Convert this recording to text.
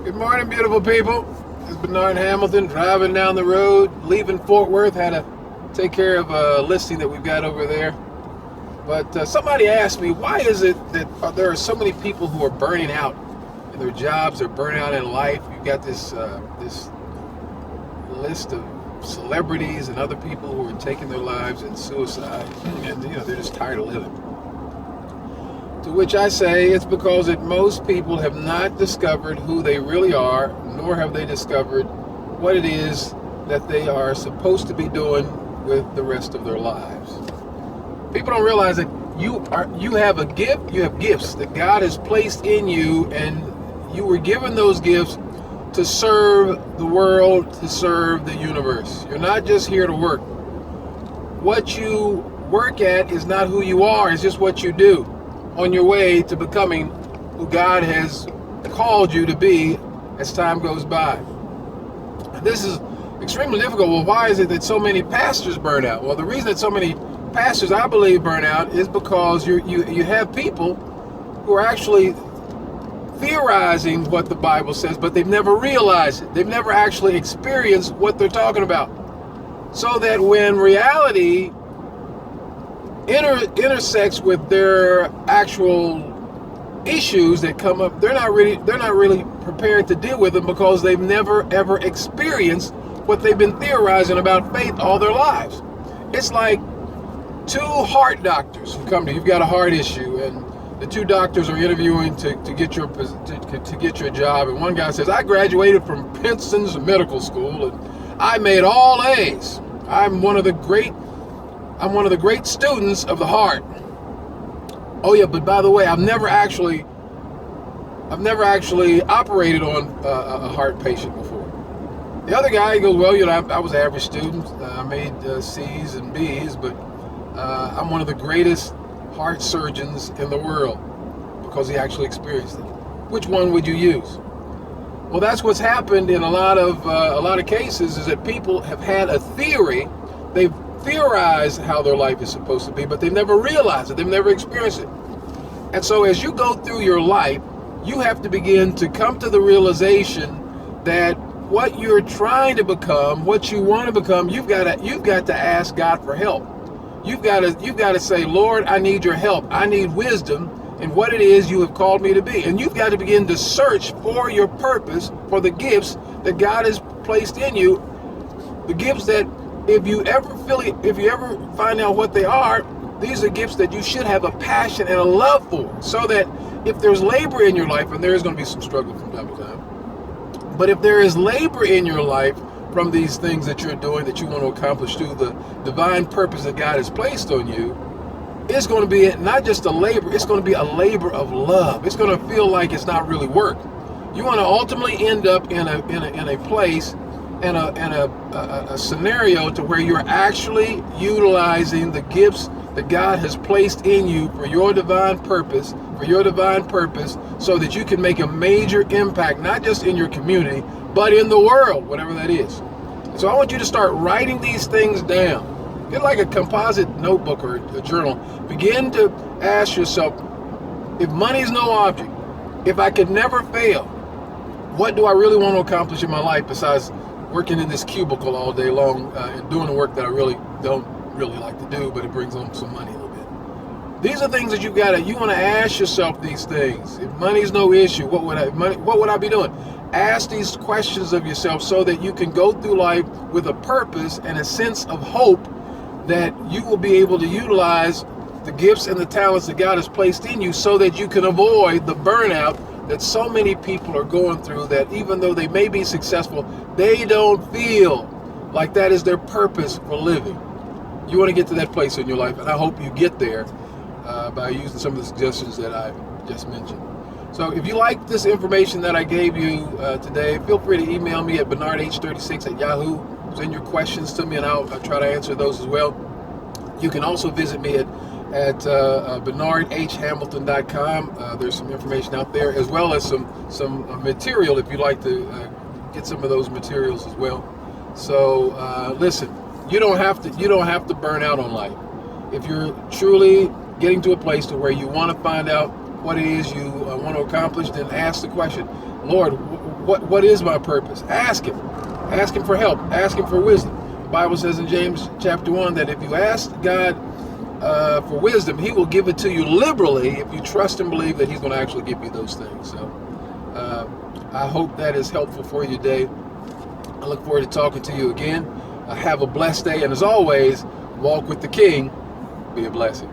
Good morning, beautiful people. This is Bernard Hamilton driving down the road, leaving Fort Worth. Had to take care of a listing that we've got over there. But somebody asked me, why is it that there are so many people who are burning out in their jobs, they're burning out in life? You've got this list of celebrities and other people who are taking their lives in suicide, and they're just tired of living. To which I say it's because that most people have not discovered who they really are, nor have they discovered what it is that they are supposed to be doing with the rest of their lives. People don't realize that you have a gift, you have gifts that God has placed in you, and you were given those gifts to serve the world, to serve the universe. You're not just here to work. What you work at is not who you are, it's just what you do on your way to becoming who God has called you to be as time goes by. This is extremely difficult. Well, why is it that so many pastors burn out? Well, the reason that so many pastors, I believe, burn out is because you have people who are actually theorizing what the Bible says, but they've never realized it. They've never actually experienced what they're talking about. So that when reality intersects with their actual issues that come up, they're not really prepared to deal with them because they've never ever experienced what they've been theorizing about faith all their lives. It's like two heart doctors who come to you. You've got a heart issue, and the two doctors are interviewing to get your job, and one guy says, I graduated from Princeton's medical school and I made all A's. I'm one of the great students of the heart. Oh yeah, but by the way, I've never actually operated on a heart patient before. The other guy, he goes, well, I was an average student. I made C's and B's, but I'm one of the greatest heart surgeons in the world because he actually experienced it. Which one would you use? Well, that's what's happened in a lot of cases, is that people have had a theory. They've theorized how their life is supposed to be, but they've never realized it. They've never experienced it. And so as you go through your life, you have to begin to come to the realization that what you're trying to become, what you want to become, you've got to ask God for help. You've got to say, Lord, I need your help. I need wisdom in what it is you have called me to be. And you've got to begin to search for your purpose, for the gifts that God has placed in you. The gifts that if you ever find out what they are, these are gifts that you should have a passion and a love for, so that if there's labor in your life, and there is going to be some struggle from time to time, but if there is labor in your life from these things that you're doing, that you want to accomplish through the divine purpose that God has placed on you, it's going to be not just a labor, it's going to be a labor of love. It's going to feel like it's not really work. You want to ultimately end up in a place, in a scenario to where you're actually utilizing the gifts that God has placed in you for your divine purpose, so that you can make a major impact, not just in your community, but in the world, whatever that is. So I want you to start writing these things down. Get like a composite notebook or a journal. Begin to ask yourself, if money is no object, if I could never fail, what do I really want to accomplish in my life besides working in this cubicle all day long and doing the work that I really don't really like to do, but it brings home some money a little bit. These are things that you want to ask yourself these things. If money's no issue, what would I be doing? Ask these questions of yourself so that you can go through life with a purpose and a sense of hope that you will be able to utilize the gifts and the talents that God has placed in you, so that you can avoid the burnout that so many people are going through, that even though they may be successful, they don't feel like that is their purpose for living. You want to get to that place in your life, and I hope you get there by using some of the suggestions that I just mentioned. So if you like this information that I gave you today, feel free to email me at bernardh36@yahoo. Send your questions to me, and I'll try to answer those as well. You can also visit me at bernardhhamilton.com. There's some information out there, as well as some material if you'd like to get some of those materials as well. So listen, you don't have to burn out on life. If you're truly getting to a place to where you want to find out what it is you want to accomplish, then ask the question, Lord, what is my purpose? Ask him. Ask him for help. Ask him for wisdom. The Bible says in James chapter 1 that if you ask God for wisdom, he will give it to you liberally if you trust and believe that he's going to actually give you those things. So I hope that is helpful for you today. I look forward to talking to you again. Have a blessed day, and as always, walk with the King. Be a blessing.